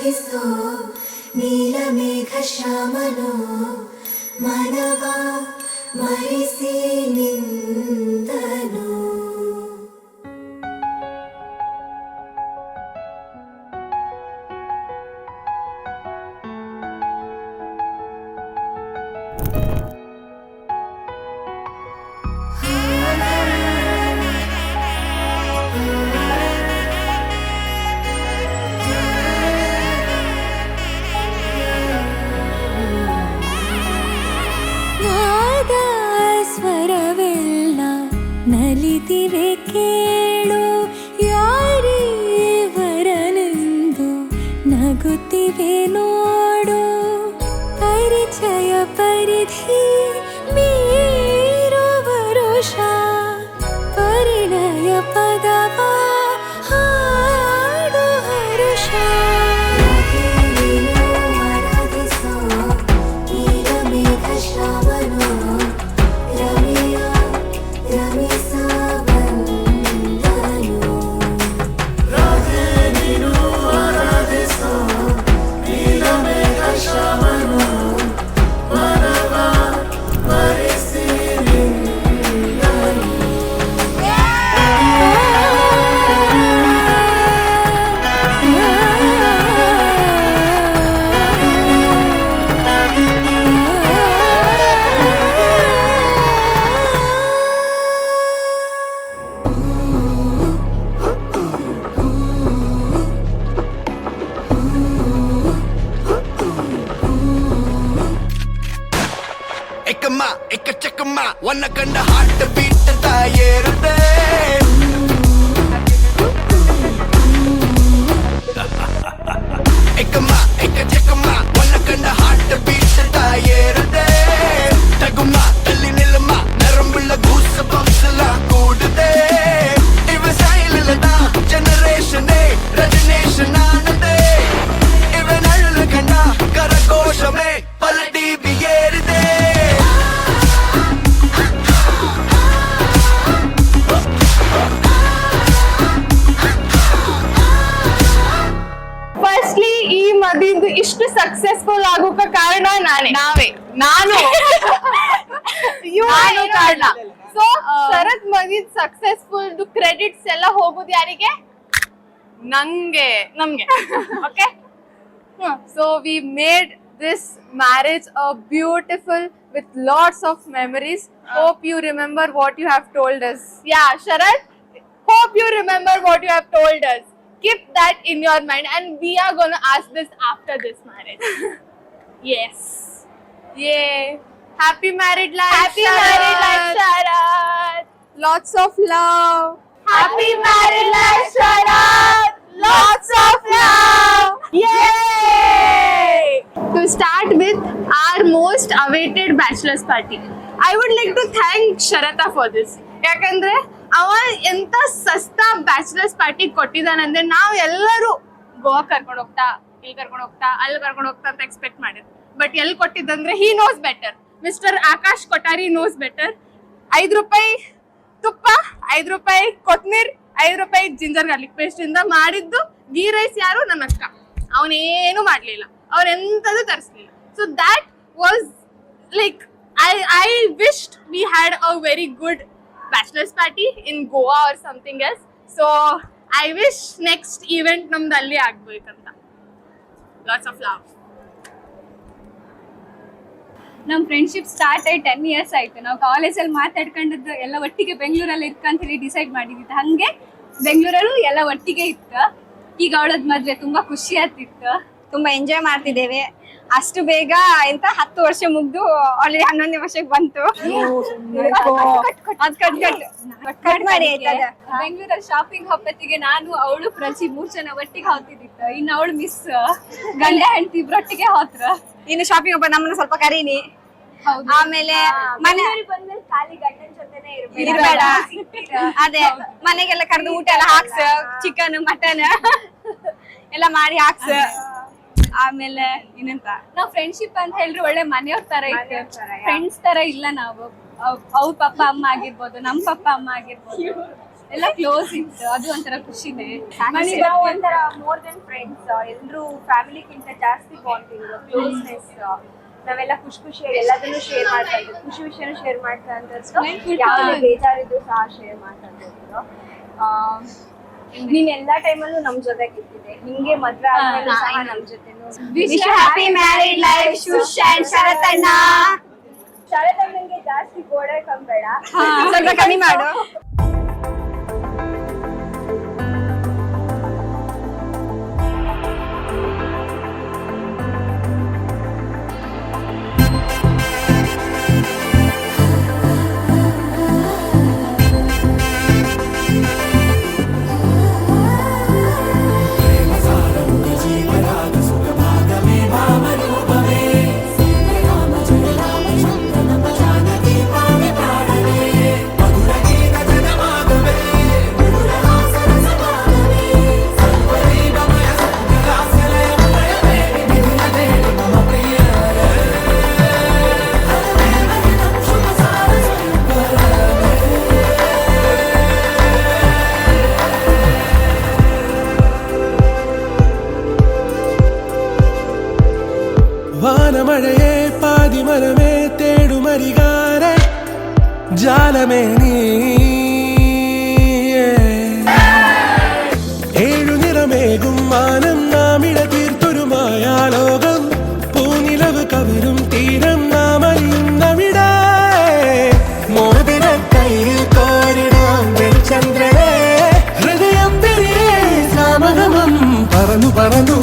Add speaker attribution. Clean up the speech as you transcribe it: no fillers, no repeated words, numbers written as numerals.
Speaker 1: ಆರಾಧಿಸೋ ನೀಲಮೇಘ ಶ್ಯಾಮನೋ ಮನವ ಮರಿಸಿ ನಿಂದನು.
Speaker 2: ನಲಿದಿವೆ ಕೇಳು ಯಾರೇ ವರನೆಂದು ನಗುತ್ತಿವೆ ನೋಡು. ಪರಿಚಯ ಪರಿಧಿ ಮೀರು ವರುಷ ಪರಿಣಯ ಪದವ ಹಾಡು ಹರುಷ.
Speaker 1: ಆರಾಧಿಸೋ ನೀಲಮೇಘ ಶ್ಯಾಮನೋ ರಮೆಯ ರಮಿಸ ಬಂದನು. ರಾಧೆ ನೀನು ಆರಾಧಿಸೋ ನೀಲಮೇಘ ಶ್ಯಾಮನೋ ಮನವ ಮರೆಸಿ ನಿಂದನು.
Speaker 3: ಎಕ್ಕಮ್ಮ ಎಕ್ಕ ಚಕ್ಕಮ್ಮ ಒನ್ನ ಕಂಡ ಹಾರ್ಟ್ ಬೀಟ್ ತಾಯೇರುತ್ತೆ. ಎಕ್ಕಮ್ಮ ಎಕ್ಕ ಚಕ್ಕಮ್ಮ ಒನ್ನ ಕಂಡ ಹಾರ್ಟ್ ಬೀಟ್ ತಾಯೇರುತ್ತೆ. ತಗುಮ್ಮ ತಲ್ಲಿ ನಿಲ್ಲಮ್ಮ ನರಂಬುಳ್ಳ ಗೂಸ ಬಂಸಲ ಕೂಡುತ್ತೆ. ಇವ ಸೈಲದ ಜನರೇಷನೇ ರಜನೇಶನ್ ಆನಂದೇ. ಇವನ ಕಂಡ ಕರಘೋಷಮೇ ಪಲಟಿ ಬಿಗೇರಿದೆ.
Speaker 4: ಫಸ್ಟ್ಲಿ ಈ ಮದುವೆ ಇಷ್ಟು ಸಕ್ಸಸ್ಫುಲ್ ಆಗೋಕ ಕಾರಣ ನಾನು ಕಾರಣ. ಸೊ ಶರತ್ ಮದುವೆ ಸಕ್ಸಸ್ಫುಲ್ ಕ್ರೆಡಿಟ್ಸ್ ಎಲ್ಲ ಹೋಗೋದು ಯಾರಿಗೆ? ನಮ್ಗೆ. Okay, so we made this marriage a beautiful with lots of memories. Hope you remember what you have told us. Yeah, Sharat, hope you remember what you have told us. Keep that in your mind and we are going to ask this after this marriage. Yes. Yay. Happy married life. Happy married life, Sharat. Lots of love. Happy married life, Sharat. Lots of love. Yay! To start with our most awaited bachelor's party, I would like to thank Sharata for this. ಯಾಕಂದ್ರೆ ಅವ ಎಂತ ಸಸ್ತಾ bachelors party ಕೊಟ್ಟಿದ್ದಾನಂದ್ರೆ ನಾವು ಎಲ್ಲರೂ ಗೋವಾ ಕರ್ಕೊಂಡು ಹೋಗ್ತಾ, ಇಲ್ಲಿ ಕರ್ಕೊಂಡು ಹೋಗ್ತಾ, ಅಲ್ಲಿ ಕರ್ಕೊಂಡು ಹೋಗ್ತಾ ಅಂತ ಎಕ್ಸ್ಪೆಕ್ಟ್ ಮಾಡಿದ್ವಿ. ಬಟ್ ಎಲ್ಲಿ ಕೊಟ್ಟಿದ್ದಂದ್ರೆ he knows better. Mister Akash Kothari knows better. 5 ರೂಪಾಯಿ ತುಪ್ಪ, 5 ರೂಪಾಯಿ ಕೊತ್ಮೀರ್, 5 ರೂಪಾಯಿ ಜಿಂಜರ್ ಗಾರ್ಲಿಕ್ ಪೇಸ್ಟ್ ಇಂದ ಮಾಡಿದ್ದು ಗೀ ರೈಸ್ ಯಾರು? ನನ್ನ ಅಕ್ಕ. ಅವನೇನು ಮಾಡ್ಲಿಲ್ಲ, ಅವ್ರೆಂತದ್ದು ತರಿಸ್ಲಿಲ್ಲ. So that was like I wished we had a very good bachelor's party in Goa or something else. So I wish next event ನಮ್ದು ಅಲ್ಲಿ ಆಗ್ಬೇಕಂತ. Lots of love.
Speaker 2: ನಮ್ಮ ಫ್ರೆಂಡ್ಶಿಪ್ ಸ್ಟಾರ್ಟ್ ಆಗಿ 10 years ಆಯ್ತು. ನಾವು ಕಾಲೇಜಲ್ಲಿ ಮಾತಾಡ್ಕೊಂಡಿದ್ದು ಎಲ್ಲ ಒಟ್ಟಿಗೆ ಬೆಂಗಳೂರಲ್ಲಿ ಇರ್ಕಂತ ಹೇಳಿ ಡಿಸೈಡ್ ಮಾಡಿದ್ದಿತ್ತು. ಹಂಗೆ ಬೆಂಗಳೂರಲ್ಲೂ ಎಲ್ಲ ಒಟ್ಟಿಗೆ ಇತ್ತು. ಈಗ ಅವಳದ್ ಮದ್ವೆ ತುಂಬಾ ಖುಷಿ ಆಗ್ತಿತ್ತು,
Speaker 5: ತುಂಬಾ ಎಂಜಾಯ್ ಮಾಡ್ತಿದ್ದೇವೆ. ಅಷ್ಟು ಬೇಗ ಎಂತ 10 ವರ್ಷ ಮುಗ್ದು ಆಲ್ರೆಡಿ 11ನೇ ವರ್ಷಕ್ಕೆ ಬಂತು. ಕಟ್ ಮಾಡಿ ಆಯ್ತದ.
Speaker 2: ಬೆಂಗಳೂರಲ್ಲಿ ಶಾಪಿಂಗ್ ಹಬ್ಬತ್ತಿಗೆ ನಾನು ಅವಳು ಪ್ರಜಿ 3 ಜನ ಒಟ್ಟಿಗೆ ಹೋಗ್ತಿದ್ದಿತ್ತು. ಇನ್ನು ಅವಳು ಮಿಸ್ ಗಂಡ ಹೆಂಡತಿ ಇಬ್ರೊಟ್ಟಿಗೆ ಹೋತ್ರ.
Speaker 5: ಇನ್ನು ಶಾಪಿಂಗ್ ಹಬ್ಬ ನಮ್ಮನ್ನ ಸ್ವಲ್ಪ ಕರೀನಿ. ಆಮೇಲೆ ಮನೆ
Speaker 2: ಖಾಲಿ ಗಂಡನ ಜೊತೆನೆ
Speaker 5: ಇರ್ಬೇಡ. ಅದೇ ಮನೆಗೆಲ್ಲ ಕರೆದು ಊಟ ಎಲ್ಲ ಹಾಕ್ಸ, ಚಿಕನ್ ಮಟನ್ ಎಲ್ಲ ಮಾಡಿ ಹಾಕ್ಸ. ಆಮೇಲೆ ಇನ್ನಂತ
Speaker 2: ನಾವ್ ಫ್ರೆಂಡ್ಶಿಪ್ ಅಂತ ಹೇಳಿದ್ರೆ ಒಳ್ಳೆ ಮನೆಯವ್ರ ತರ ಇತ್ತು, ಫ್ರೆಂಡ್ಸ್ ತರ ಇಲ್ಲ. ನಾವು ಅವ್ರ ಪಪ್ಪ ಅಮ್ಮ ಆಗಿರ್ಬೋದು, ನಮ್ ಪಪ್ಪ ಅಮ್ಮ ಆಗಿರ್ಬೋದು, ಎಲ್ಲ ಕ್ಲೋಸ್ ಇತ್ತು. ಅದು ಒಂಥರ ಖುಷಿನೇ.
Speaker 5: ಒಂಥರ ಮೋರ್ ದೆನ್ ಫ್ರೆಂಡ್ಸ್ ಎಲ್ಲರೂ ಫ್ಯಾಮಿಲಿಗಿಂತ ಜಾಸ್ತಿ ಬಾಂಡಿಂಗ್ ಕ್ಲೋಸ್ನೆಸ್ ನಾವೆಲ್ಲ ಖುಷಿಯಾಗಿ ಎಲ್ಲದನ್ನು ಶೇರ್ ಮಾಡ್ತಾ ಇದ್ವಿ, ಖುಷಿ ವಿಷಯನೂ ಶೇರ್ ಮಾಡ್ತಾ ಇದ್ದು, ಯಾವುದೇ ಬೇಜಾರಿದ್ರು ಸಹ ಶೇರ್ ಮಾಡ್ತಾ ಇದ್ರು. ನೀನ್ ಎಲ್ಲಾ ಟೈಮಲ್ಲೂ ನಮ್ ಜೊತೆಗೆ ಇದ್ದಿದೆ, ಹಿಂಗೆ ಮದ್ವೆ ಆದ್ಮೇಲೆ ಸಹ ನಮ್ ಜೊತೆನೂ. Wish you happy married life Shush and ಶರತಣ್ಣ. ಶರತಣ್ಣಂಗೆ ಜಾಸ್ತಿ ಗೋಡೆ ಕಂಬೇಡ, ಸ್ವಲ್ಪ ಕಮ್ಮಿ ಮಾಡು.
Speaker 6: വാനമഴയെ പാതിമരമേ തേടുമരികാരെ ജാലമേ നീ ഏഴു നിറമേകും മാനം നാമിട തീർത്തൊരു മായാലോകം പൂനിലവ് കവരും തീരം നാം അറിയുന്നവിട മോതിര കയ്യിൽ കോരിടാം വെളിച്ചന്ദ്രനെ ഹൃദയം തിരികെ സാമഗമം പറന്നു പറന്നു